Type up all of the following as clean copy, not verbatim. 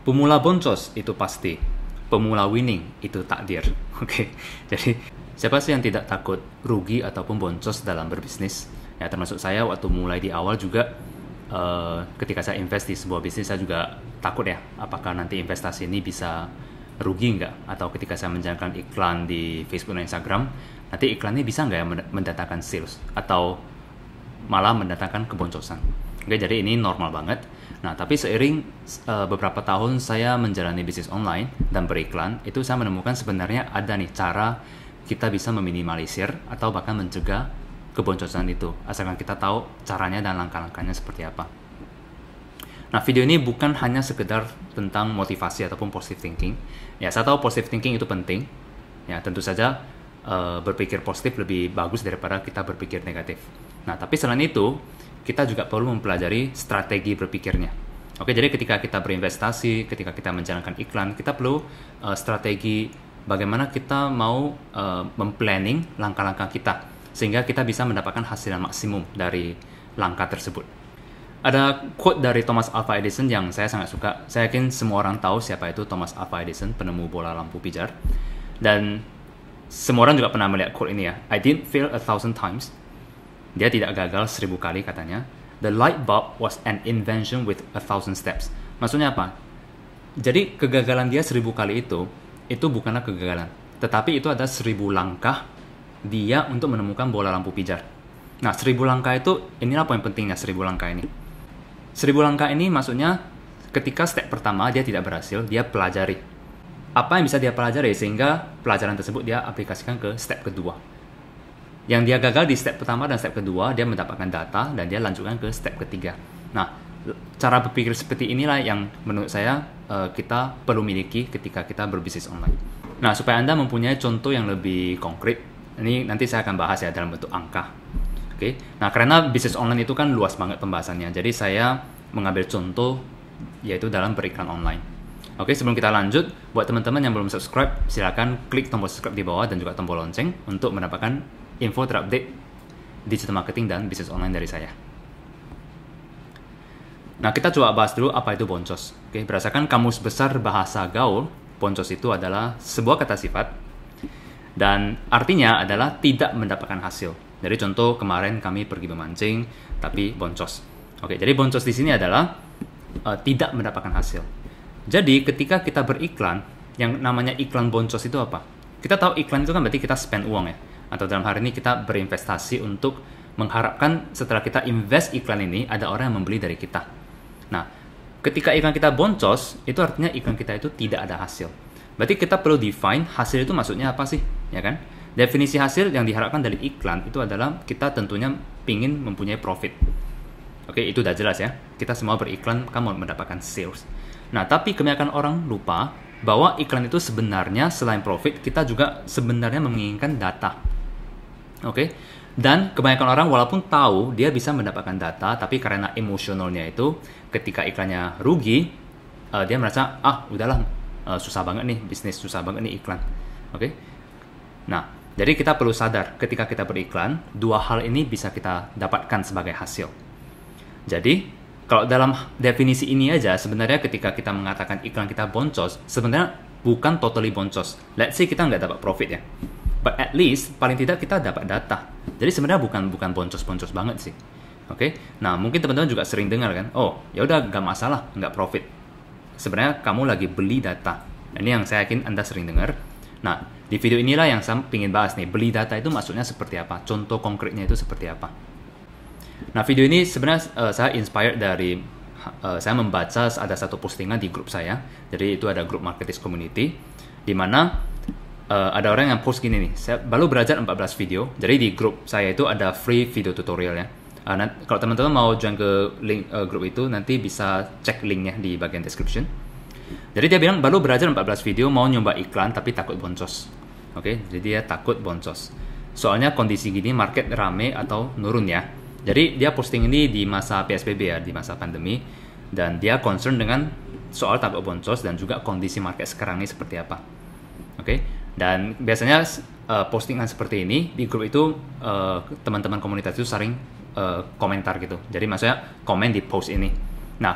Pemula boncos itu pasti, pemula winning itu takdir. Oke, jadi siapa sih yang tidak takut rugi ataupun boncos dalam berbisnis? Ya, termasuk saya waktu mulai di awal juga, ketika saya invest di sebuah bisnis, saya juga takut ya, apakah nanti investasi ini bisa rugi nggak? Atau ketika saya menjalankan iklan di Facebook dan Instagram, nanti iklannya bisa nggak ya mendatangkan sales? Atau malah mendatangkan keboncosan? Oke, jadi ini normal banget. Nah, tapi seiring beberapa tahun saya menjalani bisnis online dan beriklan, itu saya menemukan sebenarnya ada nih cara kita bisa meminimalisir atau bahkan mencegah keboncosan itu, asalkan kita tahu caranya dan langkah-langkahnya seperti apa. Nah, video ini bukan hanya sekedar tentang motivasi ataupun positive thinking. Ya, saya tahu positive thinking itu penting. Ya, tentu saja berpikir positif lebih bagus daripada kita berpikir negatif. Nah, tapi selain itu, kita juga perlu mempelajari strategi berpikirnya. Oke, jadi ketika kita berinvestasi, ketika kita menjalankan iklan, kita perlu strategi bagaimana kita mau memplanning langkah-langkah kita, sehingga kita bisa mendapatkan hasil yang maksimum dari langkah tersebut. Ada quote dari Thomas Alva Edison yang saya sangat suka. Saya yakin semua orang tahu siapa itu Thomas Alva Edison, penemu bola lampu pijar. Dan semua orang juga pernah melihat quote ini ya. I didn't fail 1,000 times. Dia tidak gagal 1000 kali katanya. The light bulb was an invention with 1,000 steps. Maksudnya apa? Jadi kegagalan dia 1000 kali itu bukanlah kegagalan, tetapi itu ada 1000 langkah dia untuk menemukan bola lampu pijar. Nah, 1000 langkah itu, inilah poin pentingnya 1000 langkah ini. 1000 langkah ini maksudnya ketika step pertama dia tidak berhasil, dia pelajari. Apa yang bisa dia pelajari sehingga pelajaran tersebut dia aplikasikan ke step kedua. Yang dia gagal di step pertama dan step kedua, dia mendapatkan data dan dia lanjutkan ke step ketiga. Nah, cara berpikir seperti inilah yang menurut saya kita perlu miliki ketika kita berbisnis online. Nah, supaya Anda mempunyai contoh yang lebih konkret, ini nanti saya akan bahas ya dalam bentuk angka. Oke. Nah, karena bisnis online itu kan luas banget pembahasannya, jadi saya mengambil contoh yaitu dalam beriklan online. Oke, sebelum kita lanjut, buat teman-teman yang belum subscribe, silakan klik tombol subscribe di bawah dan juga tombol lonceng untuk mendapatkan info terupdate digital marketing dan bisnis online dari saya. Nah, kita coba bahas dulu apa itu boncos. Oke, berdasarkan Kamus Besar Bahasa Gaul, boncos itu adalah sebuah kata sifat dan artinya adalah tidak mendapatkan hasil. Jadi contoh kemarin kami pergi memancing tapi boncos. Oke, jadi boncos di sini adalah tidak mendapatkan hasil. Jadi ketika kita beriklan, yang namanya iklan boncos itu apa? Kita tahu iklan itu kan berarti kita spend uang ya. Atau dalam hari ini kita berinvestasi untuk mengharapkan setelah kita invest iklan ini ada orang yang membeli dari kita. Nah, ketika iklan kita boncos, itu artinya iklan kita itu tidak ada hasil. Berarti kita perlu define hasil itu maksudnya apa sih, ya kan? Definisi hasil yang diharapkan dari iklan itu adalah kita tentunya ingin mempunyai profit. Oke, itu udah jelas ya. Kita semua beriklan kan mau mendapatkan sales. Nah, tapi kebanyakan orang lupa bahwa iklan itu sebenarnya selain profit, kita juga sebenarnya menginginkan data. Oke, dan kebanyakan orang walaupun tahu dia bisa mendapatkan data, tapi karena emosionalnya itu ketika iklannya rugi, dia merasa udahlah, susah banget nih bisnis, susah banget nih iklan. Oke, nah jadi kita perlu sadar ketika kita beriklan, dua hal ini bisa kita dapatkan sebagai hasil. Jadi kalau dalam definisi ini aja, sebenarnya ketika kita mengatakan iklan kita boncos, sebenarnya bukan totally boncos. Let's say kita nggak dapat profit ya. But at least paling tidak kita dapat data. Jadi sebenarnya bukan boncos-boncos banget sih. Oke. Nah, mungkin teman-teman juga sering dengar kan, ya udah nggak masalah, nggak profit. Sebenarnya kamu lagi beli data. Nah, ini yang saya yakin Anda sering dengar. Nah, di video inilah yang saya ingin bahas nih. Beli data itu maksudnya seperti apa? Contoh konkretnya itu seperti apa? Nah, video ini sebenarnya saya inspired dari saya membaca ada satu postingan di grup saya. Jadi itu ada grup marketers community di mana ada orang yang post gini nih, saya baru belajar 14 video. Jadi di grup saya itu ada free video tutorial ya. Kalau teman-teman mau join ke link grup itu, nanti bisa cek linknya di bagian description. Jadi dia bilang baru belajar 14 video, mau nyoba iklan tapi takut boncos. Oke, jadi dia takut boncos. Soalnya kondisi gini market rame atau nurun ya. Jadi dia posting ini di masa PSBB ya, di masa pandemi. Dan dia concern dengan soal takut boncos dan juga kondisi market sekarang ini seperti apa. Oke. Dan biasanya postingan seperti ini di grup itu teman-teman komunitas itu sering komentar gitu. Jadi maksudnya komen di post ini. Nah,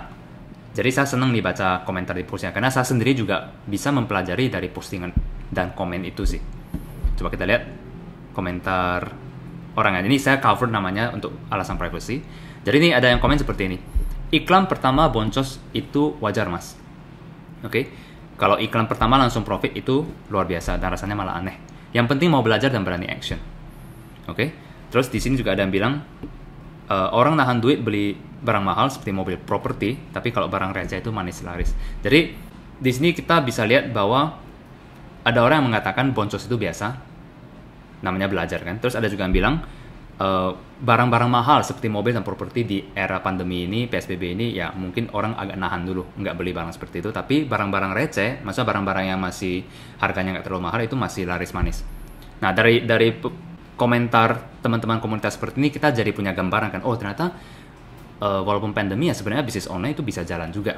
Jadi saya senang nih baca komentar di postnya, karena saya sendiri juga bisa mempelajari dari postingan dan komen itu sih. Coba kita lihat komentar orang ini, saya cover namanya untuk alasan privacy. Jadi ini ada yang komen seperti ini. Iklan pertama boncos itu wajar mas. Oke, kalau iklan pertama langsung profit itu luar biasa dan rasanya malah aneh. Yang penting mau belajar dan berani action. Oke, terus di sini juga ada yang bilang orang nahan duit beli barang mahal seperti mobil properti, tapi kalau barang receh itu manis laris. Jadi di sini kita bisa lihat bahwa ada orang yang mengatakan boncos itu biasa, namanya belajar kan. Terus ada juga yang bilang barang-barang mahal seperti mobil dan properti di era pandemi ini, PSBB ini, ya mungkin orang agak nahan dulu, nggak beli barang seperti itu. Tapi barang-barang receh, maksudnya barang-barang yang masih harganya nggak terlalu mahal itu masih laris manis. Nah dari komentar teman-teman komunitas seperti ini kita jadi punya gambaran kan, oh ternyata walaupun pandemi ya sebenarnya bisnis online itu bisa jalan juga.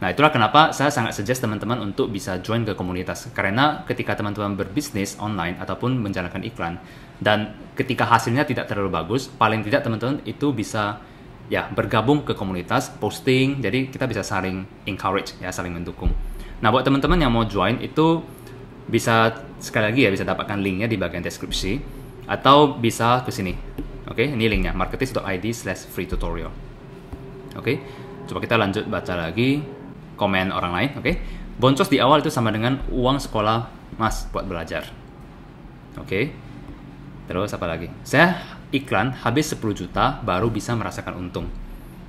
Nah itulah kenapa saya sangat suggest teman-teman untuk bisa join ke komunitas, karena ketika teman-teman berbisnis online ataupun menjalankan iklan dan ketika hasilnya tidak terlalu bagus, paling tidak teman-teman itu bisa ya bergabung ke komunitas, posting, jadi kita bisa saling encourage ya, saling mendukung. Nah buat teman-teman yang mau join itu bisa sekali lagi ya bisa dapatkan linknya di bagian deskripsi atau bisa ke sini. Oke, ini linknya marketis.id/free tutorial. Oke, coba kita lanjut baca lagi komen orang lain. Oke, boncos di awal itu sama dengan uang sekolah mas buat belajar. Oke, terus apa lagi? Saya iklan habis 10 juta baru bisa merasakan untung.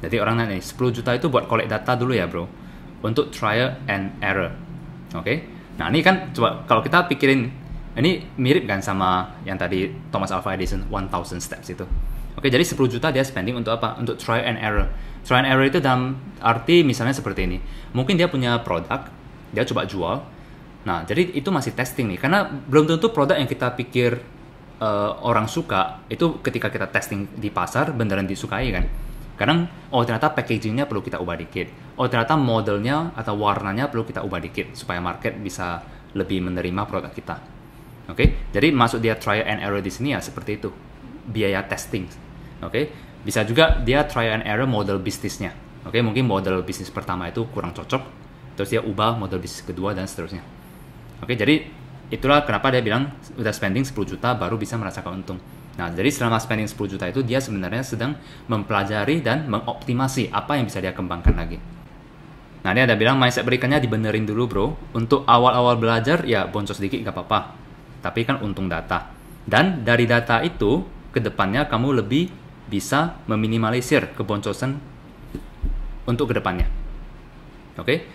Jadi orang nanya nih, 10 juta itu buat collect data dulu ya bro, untuk trial and error. Oke, nah ini kan coba kalau kita pikirin, ini mirip kan sama yang tadi Thomas Alva Edison 1000 steps itu. Oke, jadi 10 juta dia spending untuk apa? Untuk trial and error. Trial and error itu dalam arti misalnya seperti ini. Mungkin dia punya produk, dia coba jual. Nah, jadi itu masih testing nih. Karena belum tentu produk yang kita pikir orang suka, itu ketika kita testing di pasar beneran disukai kan. Kadang, oh ternyata packagingnya perlu kita ubah dikit. Oh ternyata modelnya atau warnanya perlu kita ubah dikit. Supaya market bisa lebih menerima produk kita. Oke, jadi masuk dia trial and error di sini ya seperti itu. Biaya testing. Oke, bisa juga dia trial and error model bisnisnya. Oke, mungkin model bisnis pertama itu kurang cocok, terus dia ubah model bisnis kedua dan seterusnya. Oke, jadi itulah kenapa dia bilang udah spending 10 juta baru bisa merasakan untung. Nah, jadi selama spending 10 juta itu dia sebenarnya sedang mempelajari dan mengoptimasi apa yang bisa dia kembangkan lagi. Nah, ini ada bilang mindset berikannya dibenerin dulu bro. Untuk awal-awal belajar ya boncos sedikit gak apa-apa, tapi kan untung data. Dan dari data itu kedepannya kamu lebih bisa meminimalisir keboncosan untuk kedepannya. Oke,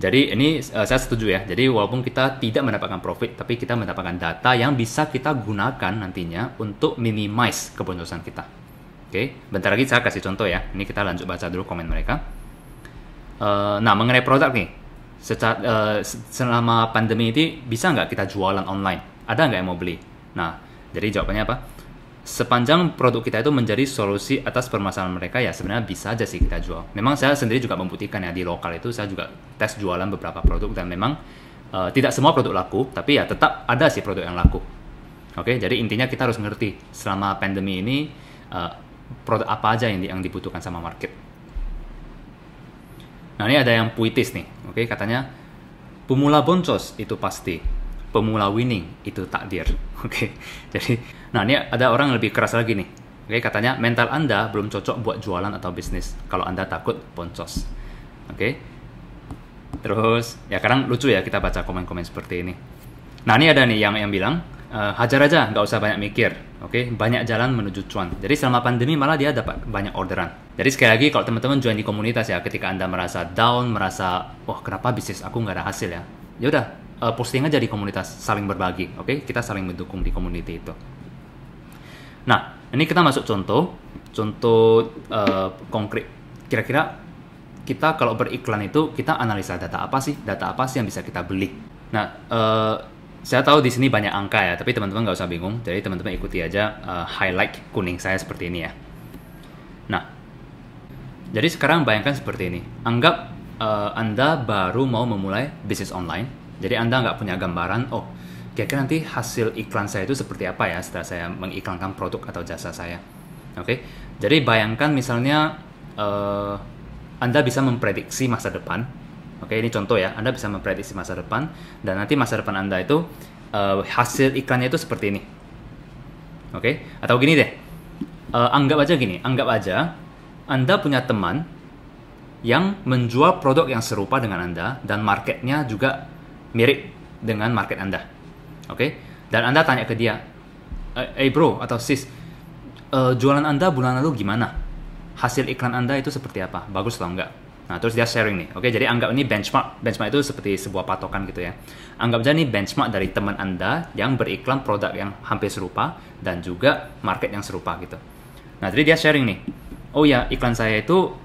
jadi ini saya setuju ya. Jadi walaupun kita tidak mendapatkan profit, tapi kita mendapatkan data yang bisa kita gunakan nantinya untuk minimize keboncosan kita. Oke, bentar lagi saya kasih contoh ya. Ini kita lanjut baca dulu komen mereka. Nah, mengenai produk nih, selama pandemi ini bisa nggak kita jualan online? Ada nggak yang mau beli? Nah, jadi jawabannya apa? Sepanjang produk kita itu menjadi solusi atas permasalahan mereka, ya sebenarnya bisa aja sih kita jual. Memang saya sendiri juga membuktikan ya, di lokal itu saya juga tes jualan beberapa produk dan memang tidak semua produk laku, tapi ya tetap ada sih produk yang laku. Oke, jadi intinya kita harus ngerti selama pandemi ini produk apa aja yang dibutuhkan sama market. Nah, ini ada yang puitis nih. Oke, katanya pemula boncos itu pasti, pemula winning itu takdir. Oke, jadi nah ini ada orang yang lebih keras lagi nih. Oke, katanya mental Anda belum cocok buat jualan atau bisnis kalau Anda takut boncos. Oke, terus ya kadang lucu ya kita baca komen-komen seperti ini. Nah, ini ada nih yang bilang hajar aja, nggak usah banyak mikir. Oke, banyak jalan menuju cuan. Jadi selama pandemi malah dia dapat banyak orderan. Jadi sekali lagi kalau teman-teman join di komunitas ya, ketika Anda merasa down, merasa wah kenapa bisnis aku nggak ada hasil ya, ya udah posting aja di komunitas, saling berbagi. Oke, kita saling mendukung di community itu. Nah, ini kita masuk contoh konkret. Kira-kira kita kalau beriklan itu kita analisa data apa sih yang bisa kita beli. Nah, saya tahu di sini banyak angka ya, tapi teman-teman nggak usah bingung. Jadi teman-teman ikuti aja highlight kuning saya seperti ini ya. Nah, jadi sekarang bayangkan seperti ini. Anggap Anda baru mau memulai bisnis online. Jadi Anda nggak punya gambaran, oh kira-kira nanti hasil iklan saya itu seperti apa ya setelah saya mengiklankan produk atau jasa saya. Oke, jadi bayangkan misalnya Anda bisa memprediksi masa depan. Oke, ini contoh ya. Anda bisa memprediksi masa depan, dan nanti masa depan Anda itu hasil iklannya itu seperti ini. Oke, atau gini deh. Anggap aja Anda punya teman yang menjual produk yang serupa dengan Anda dan marketnya juga mirip dengan market Anda. Oke, dan Anda tanya ke dia, bro atau sis, jualan Anda bulan lalu gimana? Hasil iklan Anda itu seperti apa? Bagus atau enggak? Nah, terus dia sharing nih. Oke, jadi anggap ini benchmark. Benchmark itu seperti sebuah patokan gitu ya. Anggap aja nih benchmark dari teman Anda yang beriklan produk yang hampir serupa dan juga market yang serupa gitu. Nah, jadi dia sharing nih. Oh ya, iklan saya itu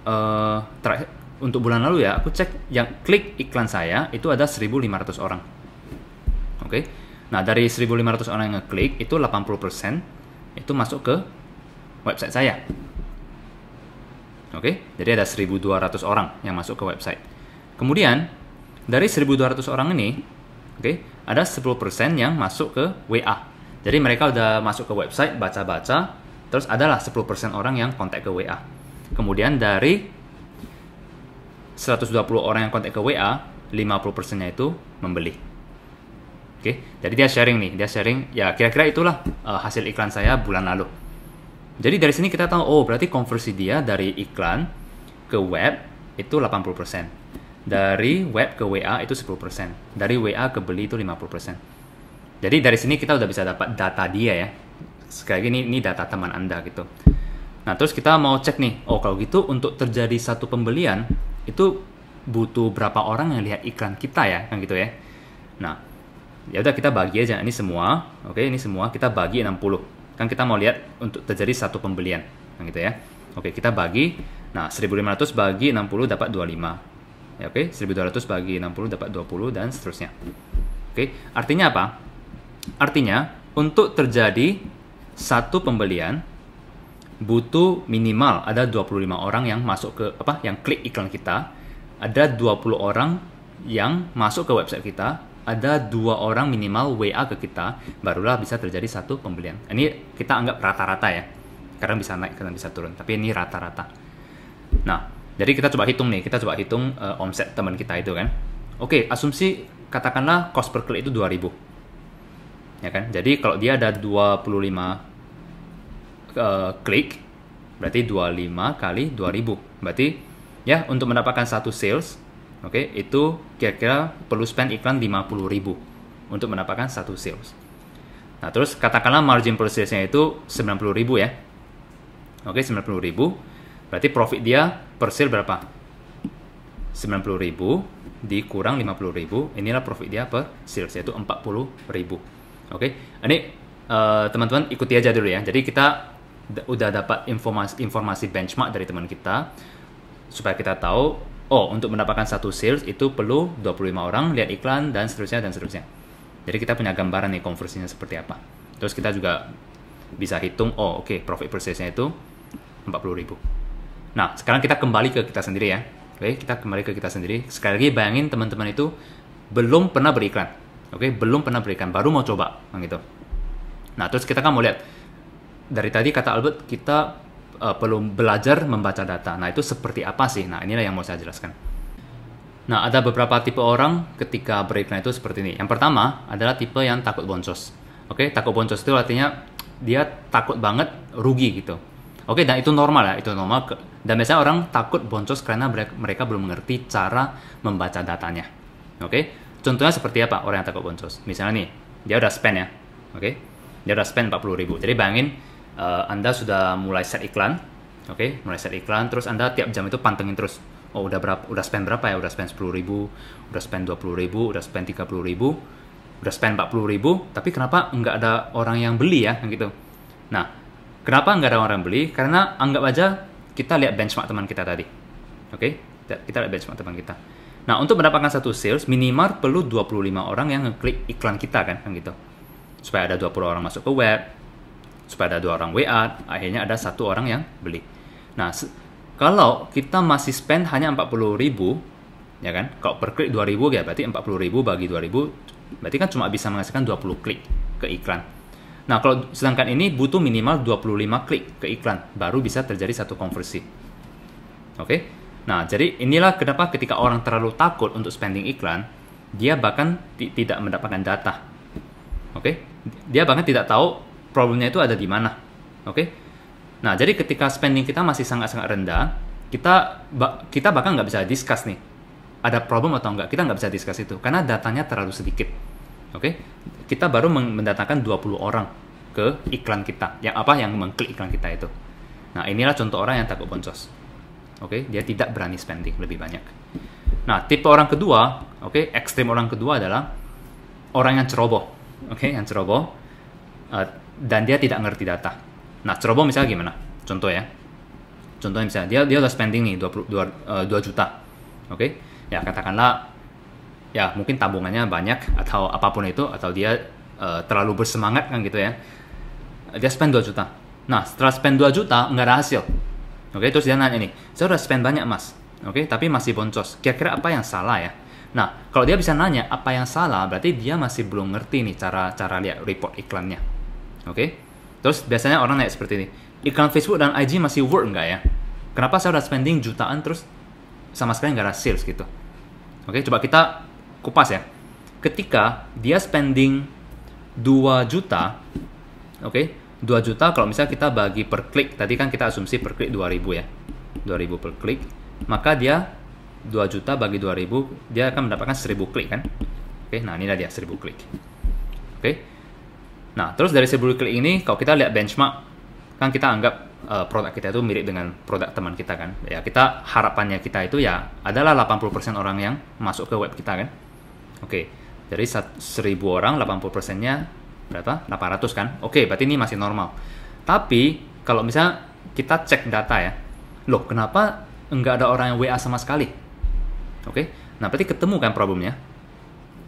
untuk bulan lalu ya, aku cek yang klik iklan saya itu ada 1.500 orang. Oke. Nah, dari 1.500 orang yang ngeklik itu 80% itu masuk ke website saya. Oke, jadi ada 1.200 orang yang masuk ke website. Kemudian, dari 1.200 orang ini, ada 10% yang masuk ke WA. Jadi mereka udah masuk ke website, baca-baca, terus adalah 10% orang yang kontak ke WA. Kemudian dari 120 orang yang kontak ke WA, 50%-nya itu membeli. Jadi dia sharing ya kira-kira itulah hasil iklan saya bulan lalu. Jadi dari sini kita tahu, oh berarti konversi dia dari iklan ke web itu 80%. Dari web ke WA itu 10%. Dari WA ke beli itu 50%. Jadi dari sini kita udah bisa dapat data dia ya. Sekali lagi ini data teman Anda gitu. Nah, terus kita mau cek nih, oh kalau gitu untuk terjadi satu pembelian itu butuh berapa orang yang lihat iklan kita ya, kan gitu ya. Nah, ya udah kita bagi aja ini semua. Ini semua kita bagi 60. Kan kita mau lihat untuk terjadi satu pembelian, kan gitu ya. Kita bagi. Nah, 1.500 bagi 60 dapat 25. Ya, 1.200 bagi 60 dapat 20 dan seterusnya. Artinya apa? Artinya untuk terjadi satu pembelian butuh minimal ada 25 orang yang masuk ke yang klik iklan kita, ada 20 orang yang masuk ke website kita, ada 2 orang minimal WA ke kita, barulah bisa terjadi satu pembelian. Ini kita anggap rata-rata ya. Kadang bisa naik, kadang bisa turun, tapi ini rata-rata. Nah, jadi kita coba hitung nih, omset teman kita itu kan. Asumsi katakanlah cost per klik itu 2.000. Ya kan? Jadi kalau dia ada 25 klik, berarti 25 kali 2.000. Berarti ya untuk mendapatkan satu sales, itu kira-kira perlu spend iklan 50.000 untuk mendapatkan satu sales. Nah, terus katakanlah margin per salesnya itu 90.000 ya. 90.000. Berarti profit dia per sale berapa? 90.000 dikurang 50.000, inilah profit dia per sales, yaitu 40.000. Ini teman-teman ikuti aja dulu ya. Jadi kita udah dapat informasi benchmark dari teman kita supaya kita tahu, untuk mendapatkan satu sales itu perlu 25 orang lihat iklan dan seterusnya dan seterusnya. Jadi kita punya gambaran nih konversinya seperti apa. Terus kita juga bisa hitung, profit per salesnya itu 40.000. Nah, sekarang kita kembali ke kita sendiri ya. Kita kembali ke kita sendiri. Sekali lagi bayangin teman-teman itu belum pernah beriklan. Belum pernah beriklan, baru mau coba gitu. Nah, terus kita kan mau lihat dari tadi kata Albert kita perlu belajar membaca data. Nah, itu seperti apa sih? Nah, inilah yang mau saya jelaskan. Nah, ada beberapa tipe orang ketika beriklan itu seperti ini. Yang pertama adalah tipe yang takut boncos. Takut boncos itu artinya dia takut banget rugi gitu. Dan itu normal ya, itu normal. Dan biasanya orang takut boncos karena mereka belum mengerti cara membaca datanya. Contohnya seperti apa orang yang takut boncos? Misalnya nih, dia udah spend ya. Dia udah spend 40.000. Jadi bayangin Anda sudah mulai set iklan, mulai set iklan, terus Anda tiap jam itu pantengin terus. Udah spend berapa ya? Udah spend 10.000, udah spend 20.000, udah spend 30.000, udah spend 40.000, tapi kenapa nggak ada orang yang beli ya? Gitu. Nah, kenapa nggak ada orang yang beli? Karena anggap aja kita lihat benchmark teman kita tadi. Kita lihat benchmark teman kita. Nah, untuk mendapatkan satu sales, minimal perlu 25 orang yang ngeklik iklan kita kan gitu. Supaya ada 20 orang masuk ke web, supaya ada 2 orang WA, akhirnya ada 1 orang yang beli. Nah, kalau kita masih spend hanya 40.000, ya kan? Kalau per klik 2.000 ya berarti 40.000 bagi 2.000, berarti kan cuma bisa menghasilkan 20 klik ke iklan. Nah, kalau sedangkan ini butuh minimal 25 klik ke iklan, baru bisa terjadi satu konversi. Nah, jadi inilah kenapa ketika orang terlalu takut untuk spending iklan, dia bahkan tidak mendapatkan data. Oke? Dia bahkan tidak tahu problemnya itu ada di mana. Oke? Nah, jadi ketika spending kita masih sangat-sangat rendah, kita bahkan nggak bisa discuss nih, ada problem atau enggak. Kita nggak bisa discuss itu, karena datanya terlalu sedikit. Oke? Kita baru mendatangkan 20 orang ke iklan kita. Yang mengklik iklan kita itu. Nah, inilah contoh orang yang takut boncos. Oke, dia tidak berani spending lebih banyak. Nah, tipe orang kedua, ekstrim orang kedua adalah orang yang ceroboh. Yang ceroboh dan dia tidak ngerti data. Nah, ceroboh misalnya gimana? Contohnya misalnya dia udah spending nih 2 juta. Ya katakanlah ya mungkin tabungannya banyak atau apapun itu, atau dia terlalu bersemangat kan gitu ya. Dia spend 2 juta. Nah, setelah spend 2 juta nggak ada hasil. Terus dia nanya nih, saya udah spend banyak mas, tapi masih boncos. Kira-kira apa yang salah ya? Nah, kalau dia bisa nanya apa yang salah, berarti dia masih belum ngerti nih cara lihat report iklannya. Terus biasanya orang nanya seperti ini, iklan Facebook dan IG masih work nggak ya? Kenapa saya udah spending jutaan terus sama sekali nggak ada sales gitu? Coba kita kupas ya. Ketika dia spending 2 juta, 2 juta kalau misalnya kita bagi per klik, tadi kan kita asumsi per klik 2000 ya, 2000 per klik, maka dia 2 juta bagi 2000, dia akan mendapatkan 1000 klik kan. Nah inilah dia 1000 klik. Nah terus dari 1000 klik ini, kalau kita lihat benchmark, kan kita anggap produk kita itu mirip dengan produk teman kita kan. Ya kita harapannya kita itu ya adalah 80% orang yang masuk ke web kita kan. Dari 1000 orang, 80%-nya berapa? 800 kan? Berarti ini masih normal. Tapi kalau misalnya kita cek data ya, loh kenapa nggak ada orang yang WA sama sekali? Nah berarti ketemu kan problemnya.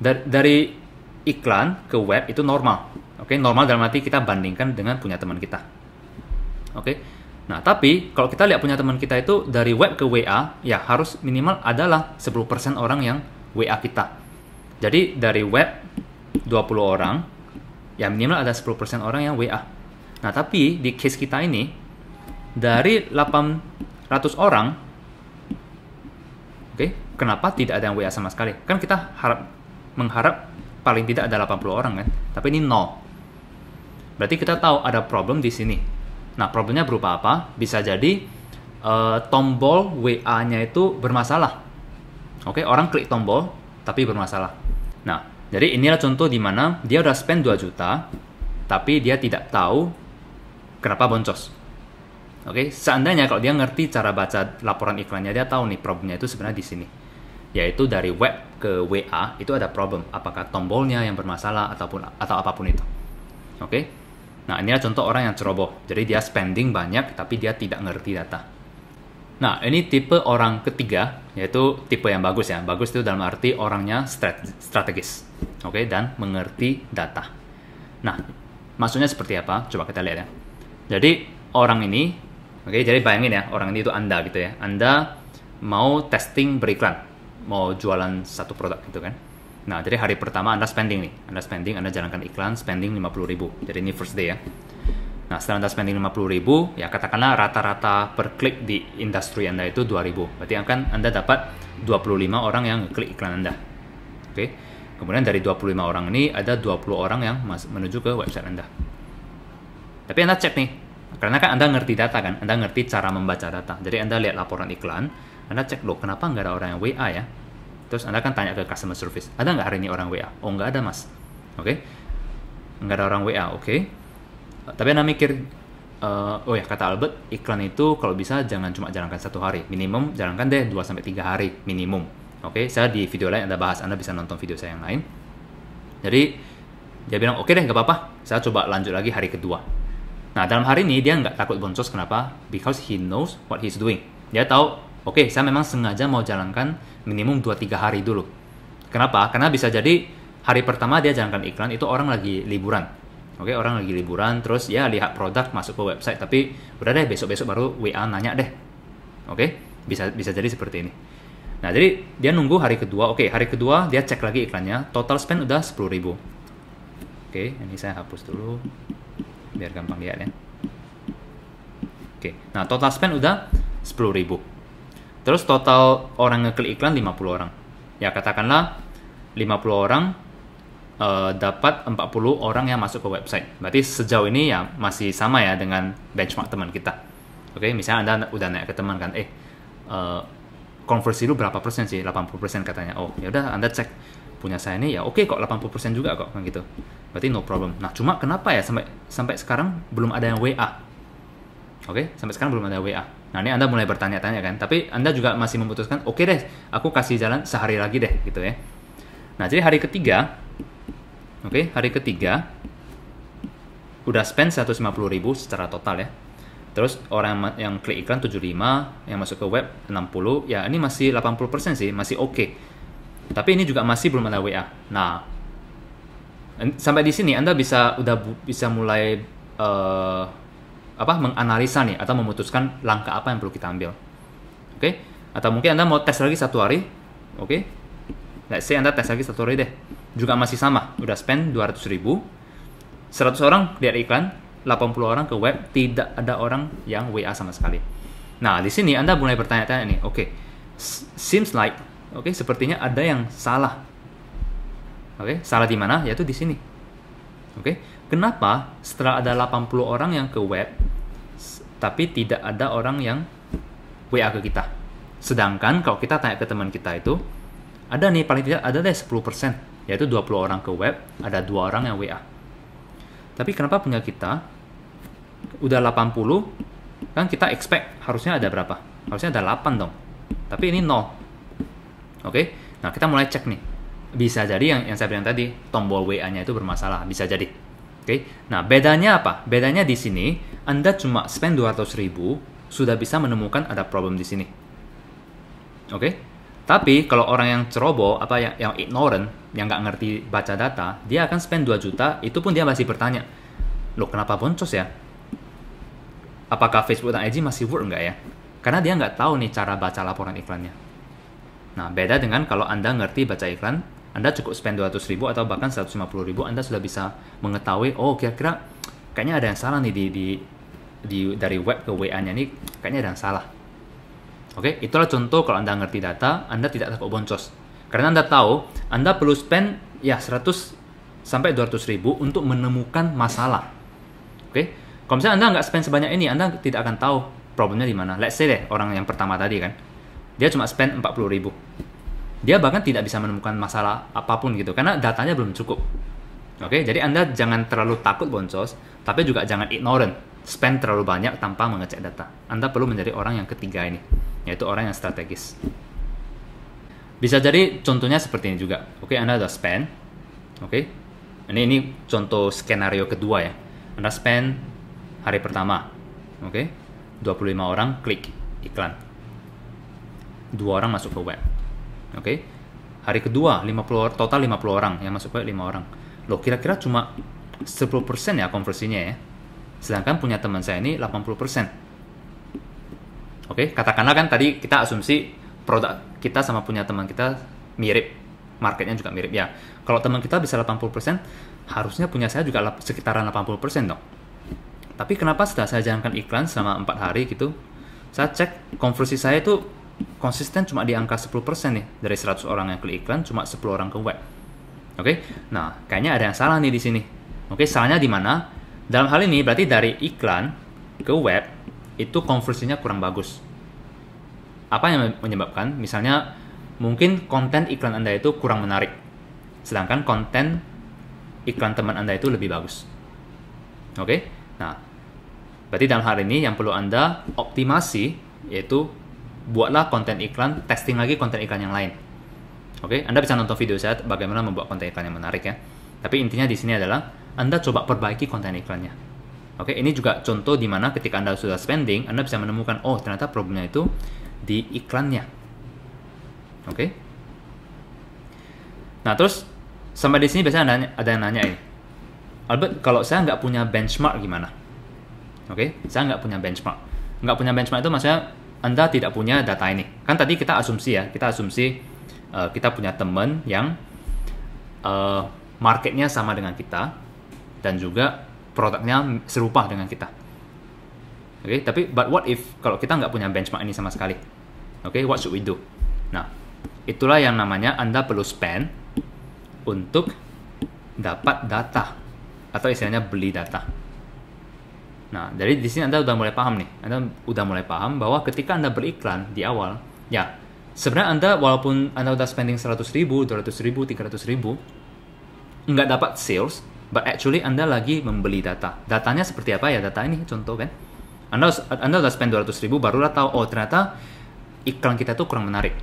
Dari iklan ke web itu normal. Normal dalam arti kita bandingkan dengan punya teman kita. Nah tapi kalau kita lihat punya teman kita itu dari web ke WA, ya harus minimal adalah 10% orang yang WA kita. Jadi dari web 20 orang, ya minimal ada 10% orang yang WA. Nah, tapi di case kita ini, dari 800 orang, kenapa tidak ada yang WA sama sekali? Kan kita mengharap paling tidak ada 80 orang kan, tapi ini 0. Berarti kita tahu ada problem di sini. Nah, problemnya berupa apa? Bisa jadi tombol WA-nya itu bermasalah. Orang klik tombol, tapi bermasalah. Nah, jadi inilah contoh di mana dia udah spend 2 juta, tapi dia tidak tahu kenapa boncos. Seandainya kalau dia ngerti cara baca laporan iklannya, dia tahu nih problemnya itu sebenarnya di sini. Yaitu dari web ke WA itu ada problem, apakah tombolnya yang bermasalah atau apapun itu. Nah, inilah contoh orang yang ceroboh. Jadi dia spending banyak tapi dia tidak ngerti data. Nah, ini tipe orang ketiga, yaitu tipe yang bagus ya. Bagus itu dalam arti orangnya strategis, dan mengerti data. Nah, maksudnya seperti apa? Coba kita lihat ya. Jadi orang ini, jadi bayangin ya, orang ini itu Anda gitu ya. Anda mau testing beriklan, mau jualan satu produk gitu kan. Nah, jadi hari pertama Anda spending nih. Anda jalankan iklan, spending 50.000. Jadi ini first day ya. Nah, setelah Anda spending 50.000, ya katakanlah rata-rata per klik di industri Anda itu 2.000. Berarti akan Anda dapat 25 orang yang klik iklan Anda. Kemudian dari 25 orang ini, ada 20 orang yang menuju ke website Anda. Tapi Anda cek nih, karena kan Anda ngerti data kan, Anda ngerti cara membaca data. Jadi Anda lihat laporan iklan, Anda cek, loh kenapa nggak ada orang yang WA ya? Terus Anda kan tanya ke customer service, ada nggak hari ini orang WA? Oh nggak ada mas. Nggak ada orang WA, Tapi Anda mikir, oh ya kata Albert, iklan itu kalau bisa jangan cuma jalankan 1 hari, minimum jalankan deh 2-3 hari minimum. Saya di video lain Anda bahas, Anda bisa nonton video saya yang lain. Jadi dia bilang oke deh, nggak apa-apa, saya coba lanjut lagi hari kedua. Nah dalam hari ini dia nggak takut boncos, kenapa? Because he knows what he's doing. Dia tahu, saya memang sengaja mau jalankan minimum 2-3 hari dulu. Kenapa? Karena bisa jadi hari pertama dia jalankan iklan itu orang lagi liburan. Orang lagi liburan, terus ya lihat produk, masuk ke website, tapi udah deh besok-besok baru WA nanya deh. Bisa jadi seperti ini. Nah, jadi dia nunggu hari kedua. Hari kedua dia cek lagi iklannya, total spend udah 10.000. Ini saya hapus dulu biar gampang lihat ya. Nah total spend udah 10.000. Terus total orang ngeklik iklan 50 orang. Ya katakanlah 50 orang dapat 40 orang yang masuk ke website. Berarti sejauh ini ya masih sama ya dengan benchmark teman kita. Oke, misalnya Anda udah naik ke teman kan, konversi lu berapa persen sih? 80% katanya. Oh, ya udah Anda cek punya saya ini ya oke kok 80% juga kok kan gitu. Berarti no problem. Nah, cuma kenapa ya sampai sekarang belum ada yang WA? Oke, sampai sekarang belum ada WA. Nah, ini Anda mulai bertanya-tanya kan, tapi Anda juga masih memutuskan, oke deh, aku kasih jalan sehari lagi deh gitu ya. Nah, jadi hari ketiga udah spend 150.000 secara total ya. Terus orang yang klik iklan 75, yang masuk ke web 60, ya ini masih 80% sih, masih oke. Tapi ini juga masih belum ada WA. Nah, sampai di sini Anda bisa mulai menganalisa nih atau memutuskan langkah apa yang perlu kita ambil. Oke? Atau mungkin Anda mau tes lagi 1 hari. Oke? Let's say Anda tes lagi 1 hari deh. Juga masih sama, udah spend 200.000. 100 orang lihat iklan, 80 orang ke web, tidak ada orang yang WA sama sekali. Nah, di sini Anda mulai bertanya-tanya nih, oke, seems like, sepertinya ada yang salah. Oke, salah di mana? Yaitu di sini. Oke, kenapa setelah ada 80 orang yang ke web, tapi tidak ada orang yang WA ke kita? Sedangkan kalau kita tanya ke teman kita itu, ada nih paling tidak ada deh 10%, yaitu 20 orang ke web, ada 2 orang yang WA. Tapi kenapa punya kita udah 80, kan kita expect harusnya ada berapa? Harusnya ada 8 dong. Tapi ini 0. Oke, nah kita mulai cek nih. Bisa jadi yang saya bilang tadi, tombol WA-nya itu bermasalah, bisa jadi. Oke, nah bedanya apa? Bedanya di sini, Anda cuma spend 200.000, sudah bisa menemukan ada problem di sini. Oke, tapi kalau orang yang ceroboh, yang ignorant, yang nggak ngerti baca data, dia akan spend 2 juta, itu pun dia masih bertanya, loh kenapa boncos ya? Apakah Facebook dan IG masih worth nggak ya? Karena dia nggak tahu nih cara baca laporan iklannya. Nah, beda dengan kalau Anda ngerti baca iklan, Anda cukup spend 200.000 atau bahkan 150.000, Anda sudah bisa mengetahui, oh kira-kira kayaknya ada yang salah nih dari web ke WA-nya nih, kayaknya ada yang salah. Oke, itulah contoh kalau Anda ngerti data, Anda tidak takut boncos. Karena Anda tahu, Anda perlu spend ya 100 sampai 200.000 untuk menemukan masalah. Oke, kalau misalnya Anda nggak spend sebanyak ini, Anda tidak akan tahu problemnya di mana. Let's say deh, orang yang pertama tadi kan, dia cuma spend 40.000. Dia bahkan tidak bisa menemukan masalah apapun gitu, karena datanya belum cukup. Oke, jadi Anda jangan terlalu takut boncos, tapi juga jangan ignorant, spend terlalu banyak tanpa mengecek data. Anda perlu menjadi orang yang ketiga ini, yaitu orang yang strategis. Bisa jadi contohnya seperti ini juga. Oke, Anda udah spend. Oke, ini contoh skenario kedua ya. Anda spend hari pertama. Oke, 25 orang klik iklan. 2 orang masuk ke web. Oke, hari kedua total 50 orang yang masuk ke web 5 orang. Loh, kira-kira cuma 10% ya konversinya ya. Sedangkan punya teman saya ini 80%. Oke, katakanlah kan tadi kita asumsi produk kita sama punya teman kita mirip, marketnya juga mirip ya. Kalau teman kita bisa 80%, harusnya punya saya juga sekitaran 80% dong. Tapi kenapa setelah saya jalankan iklan selama 4 hari gitu, saya cek konversi saya itu konsisten cuma di angka 10% nih. Dari 100 orang yang klik iklan, cuma 10 orang ke web. Oke, nah kayaknya ada yang salah nih di sini. Oke, salahnya di mana? Dalam hal ini berarti dari iklan ke web itu konversinya kurang bagus. Apa yang menyebabkan? Misalnya mungkin konten iklan Anda itu kurang menarik, sedangkan konten iklan teman Anda itu lebih bagus. Oke, nah berarti dalam hal ini yang perlu Anda optimasi yaitu buatlah konten iklan, testing lagi konten iklan yang lain. Oke, Anda bisa nonton video saya bagaimana membuat konten iklan yang menarik ya. Tapi intinya di sini adalah Anda coba perbaiki konten iklannya. Oke, ini juga contoh di mana ketika Anda sudah spending, Anda bisa menemukan, oh ternyata problemnya itu di iklannya. Oke. Nah, terus sampai di sini biasanya ada yang nanya ini, Albert, kalau saya nggak punya benchmark gimana? Oke, saya nggak punya benchmark. Nggak punya benchmark itu maksudnya Anda tidak punya data ini. Kan tadi kita asumsi ya, kita punya teman yang marketnya sama dengan kita dan juga produknya serupa dengan kita. Oke, tapi but what if kalau kita nggak punya benchmark ini sama sekali? Oke, what should we do? Nah, itulah yang namanya Anda perlu spend untuk dapat data atau istilahnya beli data. Nah, dari di sini Anda udah mulai paham nih. Anda udah mulai paham bahwa ketika Anda beriklan di awal, ya sebenarnya Anda walaupun Anda udah spending 100.000, 200.000, 300.000, nggak dapat sales, but actually Anda lagi membeli data. Datanya seperti apa ya? Data ini contoh kan. Anda udah spend 200.000 barulah tahu, oh ternyata iklan kita tuh kurang menarik.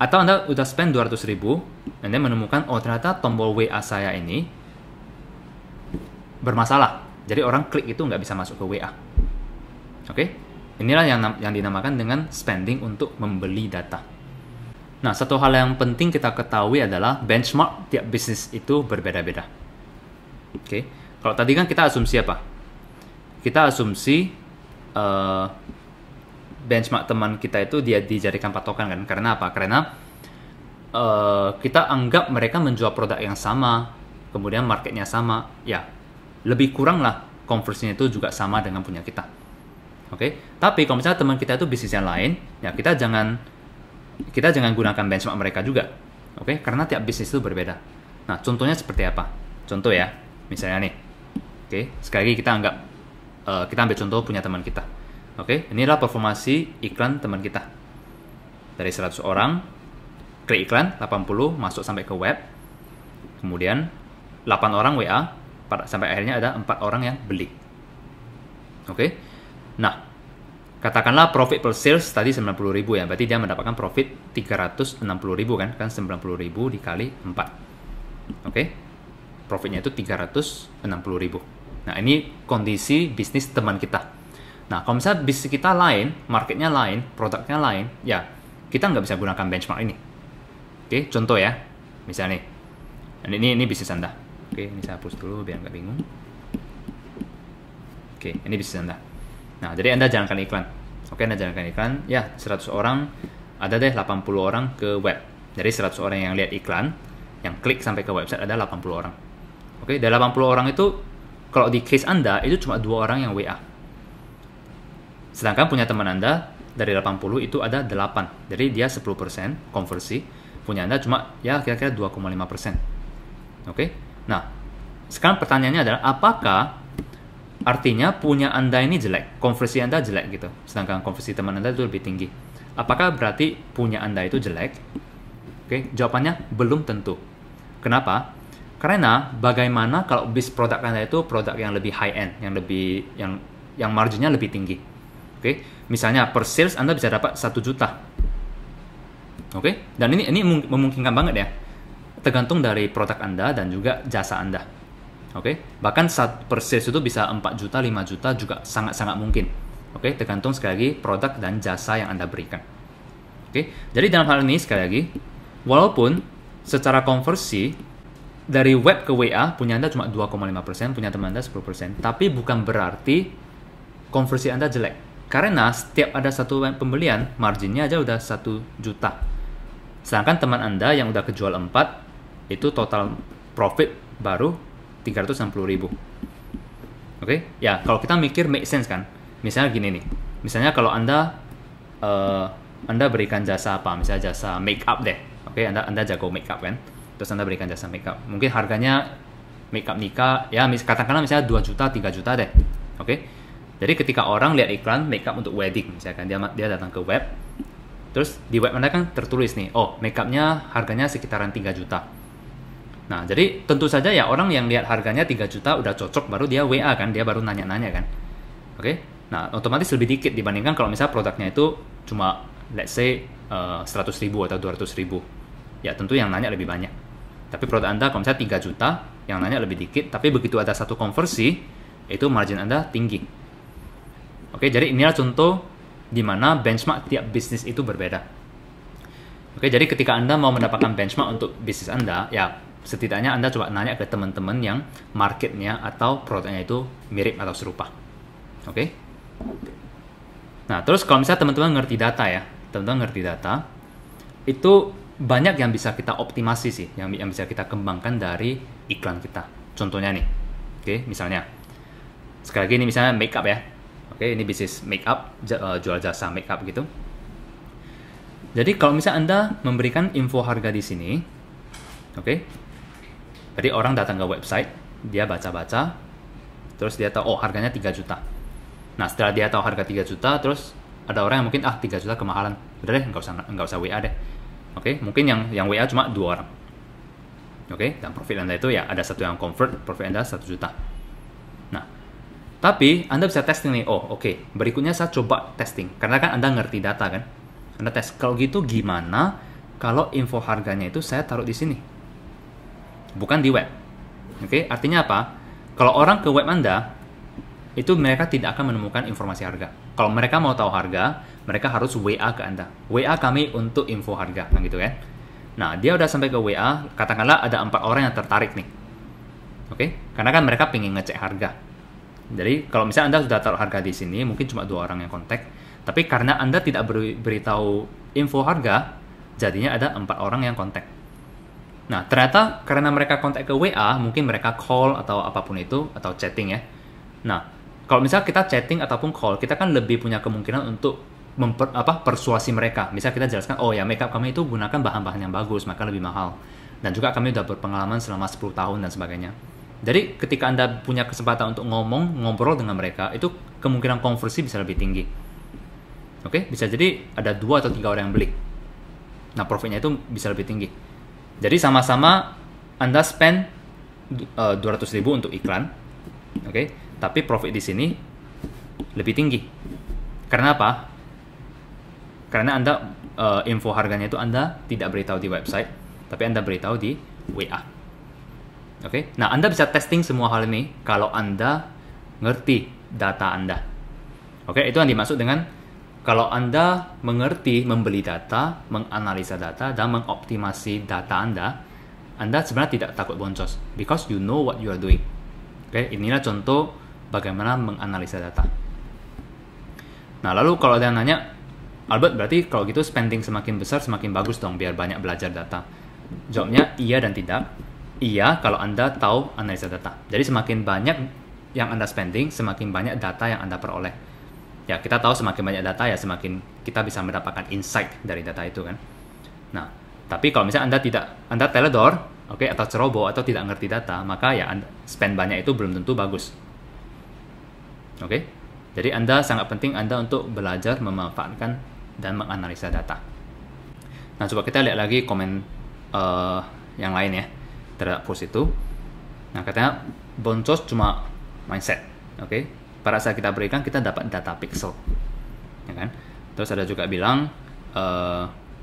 Atau Anda udah spend 200.000 dan Anda menemukan, oh ternyata tombol WA saya ini bermasalah. Jadi orang klik itu nggak bisa masuk ke WA. Oke? Inilah yang dinamakan dengan spending untuk membeli data. Nah, satu hal yang penting kita ketahui adalah benchmark tiap bisnis itu berbeda-beda. Oke? Kalau tadi kan kita asumsi apa? Kita asumsi benchmark teman kita itu dia dijadikan patokan kan? Karena apa? Karena kita anggap mereka menjual produk yang sama, kemudian marketnya sama, ya lebih kurang lah konversinya itu juga sama dengan punya kita. Oke? Tapi kalau misalnya teman kita itu bisnis yang lain, ya kita jangan gunakan benchmark mereka juga. Oke? Karena tiap bisnis itu berbeda. Nah, contohnya seperti apa? Contoh ya, misalnya nih. Oke, sekali lagi kita ambil contoh punya teman kita. Oke, inilah performasi iklan teman kita. Dari 100 orang, klik iklan, 80 masuk sampai ke web. Kemudian 8 orang WA, sampai akhirnya ada 4 orang yang beli. Oke. Nah, katakanlah profit per sales tadi 90.000 ya. Berarti dia mendapatkan profit 360.000 kan? Kan 90.000 dikali 4. Oke. Profitnya itu 360.000. Nah, ini kondisi bisnis teman kita. Nah, kalau misalnya bisnis kita lain, marketnya lain, produknya lain, ya kita nggak bisa gunakan benchmark ini. Oke, contoh ya. Misalnya nih, ini bisnis Anda. Oke, ini saya hapus dulu biar nggak bingung. Oke, ini bisnis Anda. Nah, jadi Anda jalankan iklan. Oke, Anda jalankan iklan. Ya, 100 orang, ada deh 80 orang ke web. Jadi 100 orang yang lihat iklan, yang klik sampai ke website ada 80 orang. Oke, dari 80 orang itu, kalau di case Anda, itu cuma 2 orang yang WA. Sedangkan punya teman Anda, dari 80 itu ada 8. Jadi dia 10% konversi. Punya Anda cuma ya kira-kira 2,5%. Oke? Nah, sekarang pertanyaannya adalah, apakah artinya punya Anda ini jelek? Konversi Anda jelek gitu. Sedangkan konversi teman Anda itu lebih tinggi. Apakah berarti punya Anda itu jelek? Oke, jawabannya belum tentu. Kenapa? Karena bagaimana kalau bis produk Anda itu produk yang lebih high end, yang marginnya lebih tinggi. Oke, misalnya per sales Anda bisa dapat 1 juta. Oke, dan ini memungkinkan banget ya. Tergantung dari produk Anda dan juga jasa Anda. Oke, bahkan per sales itu bisa 4 juta, 5 juta juga sangat-sangat mungkin. Oke, tergantung sekali lagi produk dan jasa yang Anda berikan. Oke, jadi dalam hal ini sekali lagi, walaupun secara konversi dari web ke WA punya Anda cuma 2,5%, punya teman Anda 10%, tapi bukan berarti konversi Anda jelek. Karena setiap ada satu pembelian, marginnya aja udah 1 juta. Sedangkan teman Anda yang udah kejual 4, itu total profit baru 360.000. Oke? Ya, kalau kita mikir make sense kan? Misalnya gini nih. Misalnya kalau Anda berikan jasa apa? Misalnya jasa make up deh. Oke, Anda jago make up kan? Terus Anda berikan jasa make up. Mungkin harganya make up nikah, ya katakanlah misalnya 2 juta, 3 juta deh. Oke? Jadi ketika orang lihat iklan makeup untuk wedding, misalkan dia datang ke web, terus di web Anda kan tertulis nih, oh makeupnya harganya sekitaran 3 juta. Nah, jadi tentu saja ya orang yang lihat harganya 3 juta udah cocok, baru dia WA kan, dia baru nanya-nanya kan. Oke? Nah, otomatis lebih dikit dibandingkan kalau misalnya produknya itu cuma let's say 100.000 atau 200.000. Ya tentu yang nanya lebih banyak. Tapi produk Anda kalau misalnya 3 juta, yang nanya lebih dikit, tapi begitu ada satu konversi, itu margin Anda tinggi. Oke, jadi inilah contoh di mana benchmark tiap bisnis itu berbeda. Oke, jadi ketika Anda mau mendapatkan benchmark untuk bisnis Anda, ya setidaknya Anda coba nanya ke teman-teman yang marketnya atau produknya itu mirip atau serupa. Oke? Nah, terus kalau misalnya teman-teman ngerti data, itu banyak yang bisa kita optimasi sih, yang bisa kita kembangkan dari iklan kita. Contohnya nih, oke, misalnya, sekali lagi ini misalnya makeup ya. Oke, ini bisnis makeup, jual jasa makeup gitu. Jadi kalau misalnya Anda memberikan info harga di sini, oke, berarti orang datang ke website, dia baca-baca, terus dia tahu, oh harganya 3 juta. Nah setelah dia tahu harga 3 juta, terus ada orang yang mungkin 3 juta kemahalan, udah deh nggak usah WA deh. Oke, mungkin yang WA cuma 2 orang. Oke, dan profit Anda itu ya ada satu yang convert, profit Anda 1 juta. Nah, tapi Anda bisa testing nih, oh oke, berikutnya saya coba testing, karena kan Anda ngerti data kan. Anda tes, kalau gitu gimana kalau info harganya itu saya taruh di sini, bukan di web. Oke, artinya apa? Kalau orang ke web Anda, itu mereka tidak akan menemukan informasi harga. Kalau mereka mau tahu harga, mereka harus WA ke Anda. WA kami untuk info harga, kan gitu kan? Nah, dia udah sampai ke WA, katakanlah ada 4 orang yang tertarik nih. Oke, karena kan mereka pengen ngecek harga. Jadi kalau misalnya Anda sudah taruh harga di sini, mungkin cuma 2 orang yang kontak. Tapi karena Anda tidak beritahu info harga, jadinya ada 4 orang yang kontak. Nah, ternyata karena mereka kontak ke WA, mungkin mereka call atau apapun itu, atau chatting ya. Nah, kalau misalnya kita chatting ataupun call, kita kan lebih punya kemungkinan untuk persuasi mereka. Misalnya kita jelaskan, oh ya makeup kami itu gunakan bahan-bahan yang bagus, maka lebih mahal. Dan juga kami udah berpengalaman selama 10 tahun dan sebagainya. Jadi ketika Anda punya kesempatan untuk ngobrol dengan mereka, itu kemungkinan konversi bisa lebih tinggi. Oke, bisa jadi ada 2 atau 3 orang yang beli. Nah, profitnya itu bisa lebih tinggi. Jadi sama-sama Anda spend 200.000 untuk iklan. Oke, tapi profit di sini lebih tinggi. Karena apa? Karena Anda info harganya itu Anda tidak beritahu di website, tapi Anda beritahu di WA. Oke, nah Anda bisa testing semua hal ini kalau Anda ngerti data Anda. Oke, itu yang dimaksud dengan kalau Anda mengerti membeli data, menganalisa data, dan mengoptimasi data Anda sebenarnya tidak takut boncos, because you know what you are doing. Oke, inilah contoh bagaimana menganalisa data. Nah, lalu kalau ada yang nanya, Albert, berarti kalau gitu spending semakin besar semakin bagus dong biar banyak belajar data. Jawabnya iya dan tidak. Iya kalau Anda tahu analisa data. Jadi semakin banyak yang Anda spending, semakin banyak data yang Anda peroleh. Ya, kita tahu semakin banyak data ya semakin kita bisa mendapatkan insight dari data itu kan. Nah, tapi kalau misalnya Anda teledor, oke, atau ceroboh atau tidak ngerti data, maka ya Anda spend banyak itu belum tentu bagus. Oke? Jadi sangat penting Anda untuk belajar memanfaatkan dan menganalisa data. Nah, coba kita lihat lagi komen yang lain ya terhadap post itu. Nah, katanya boncos cuma mindset. Oke? Pada saat kita berikan, kita dapat data pixel. Ya kan? Terus ada juga bilang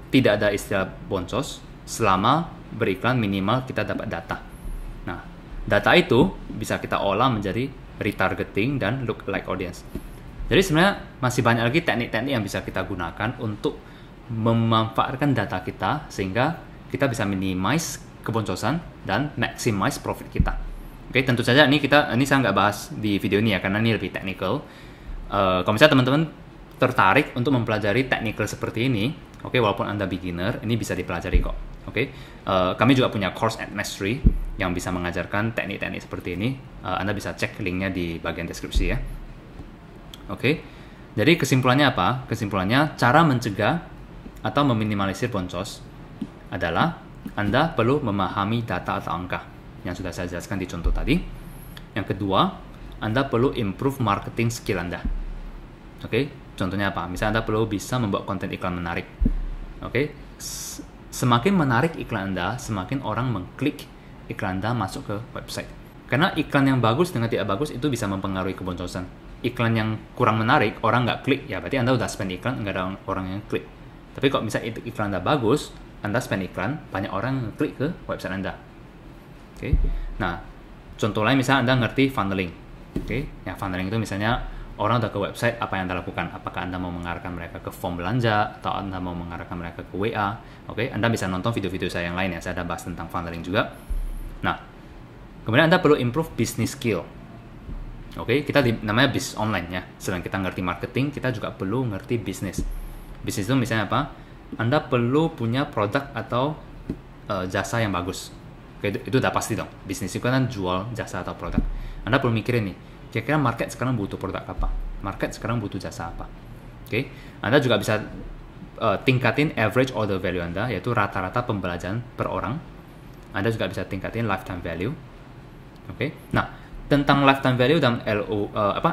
tidak ada istilah boncos selama beriklan minimal kita dapat data. Nah, data itu bisa kita olah menjadi retargeting dan look-alike audience. Jadi sebenarnya masih banyak lagi teknik-teknik yang bisa kita gunakan untuk memanfaatkan data kita sehingga kita bisa minimize keboncosan dan maximize profit kita. Oke, tentu saja ini saya nggak bahas di video ini ya karena ini lebih technical. Kalau misalnya teman-teman tertarik untuk mempelajari technical seperti ini, oke, walaupun Anda beginner, ini bisa dipelajari kok. Oke, kami juga punya course at Mastery yang bisa mengajarkan teknik-teknik seperti ini. Anda bisa cek linknya di bagian deskripsi ya. Oke, jadi kesimpulannya apa? Kesimpulannya cara mencegah atau meminimalisir boncos adalah Anda perlu memahami data atau angka yang sudah saya jelaskan di contoh tadi. Yang kedua, Anda perlu improve marketing skill Anda. Oke, contohnya apa? Misalnya Anda perlu bisa membuat konten iklan menarik. Oke, semakin menarik iklan Anda, semakin orang mengklik iklan Anda masuk ke website. Karena iklan yang bagus dengan tidak bagus itu bisa mempengaruhi keboncosan. Iklan yang kurang menarik, orang nggak klik, ya berarti Anda udah spend iklan, nggak ada orang yang klik. Tapi kalau misalnya iklan Anda bagus, Anda spend iklan, banyak orang yang klik ke website Anda. Oke, nah contoh lain misalnya Anda ngerti funneling. Oke, ya funneling itu misalnya orang udah ke website, apa yang Anda lakukan? Apakah Anda mau mengarahkan mereka ke form belanja atau Anda mau mengarahkan mereka ke WA? Oke, Anda bisa nonton video-video saya yang lain ya, saya ada bahas tentang funneling juga. Nah, kemudian Anda perlu improve business skill. Oke, kita namanya bisnis online ya. Selain kita ngerti marketing, kita juga perlu ngerti bisnis. Bisnis itu misalnya apa? Anda perlu punya produk atau jasa yang bagus. Oke, itu udah pasti dong. Bisnis itu kan jual jasa atau produk. Anda perlu mikirin nih, kira-kira market sekarang butuh produk apa? Market sekarang butuh jasa apa? Oke, Anda juga bisa tingkatin average order value Anda, yaitu rata-rata pembelajaran per orang. Anda juga bisa tingkatin lifetime value. Oke. Nah, tentang lifetime value dan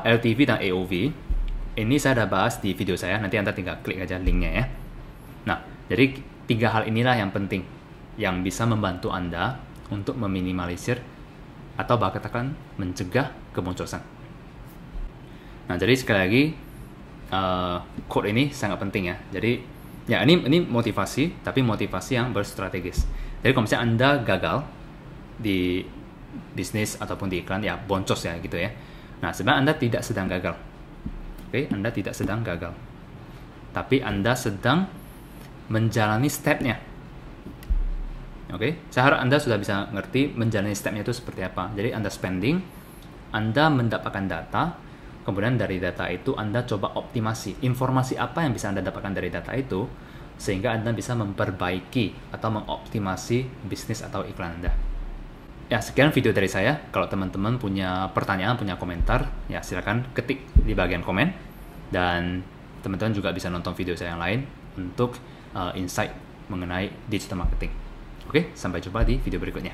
LTV dan AOV, ini saya udah bahas di video saya. Nanti Anda tinggal klik aja linknya ya. Nah, jadi 3 hal inilah yang penting, yang bisa membantu Anda untuk meminimalisir atau bahkan katakan mencegah keboncosan. Nah, jadi sekali lagi quote ini sangat penting ya. Jadi ya ini motivasi, tapi motivasi yang berstrategis. Jadi kalau misalnya Anda gagal di bisnis ataupun di iklan, ya boncos ya gitu ya. Nah, sebenarnya Anda tidak sedang gagal. Oke, Anda tidak sedang gagal. Tapi Anda sedang menjalani stepnya. Oke, saya harap Anda sudah bisa ngerti menjalani stepnya itu seperti apa. Jadi Anda spending, Anda mendapatkan data, kemudian dari data itu Anda coba optimasi. Informasi apa yang bisa Anda dapatkan dari data itu, sehingga Anda bisa memperbaiki atau mengoptimasi bisnis atau iklan Anda. Ya, sekian video dari saya. Kalau teman-teman punya pertanyaan, punya komentar, ya silakan ketik di bagian komen. Dan teman-teman juga bisa nonton video saya yang lain untuk insight mengenai digital marketing. Oke, sampai jumpa di video berikutnya.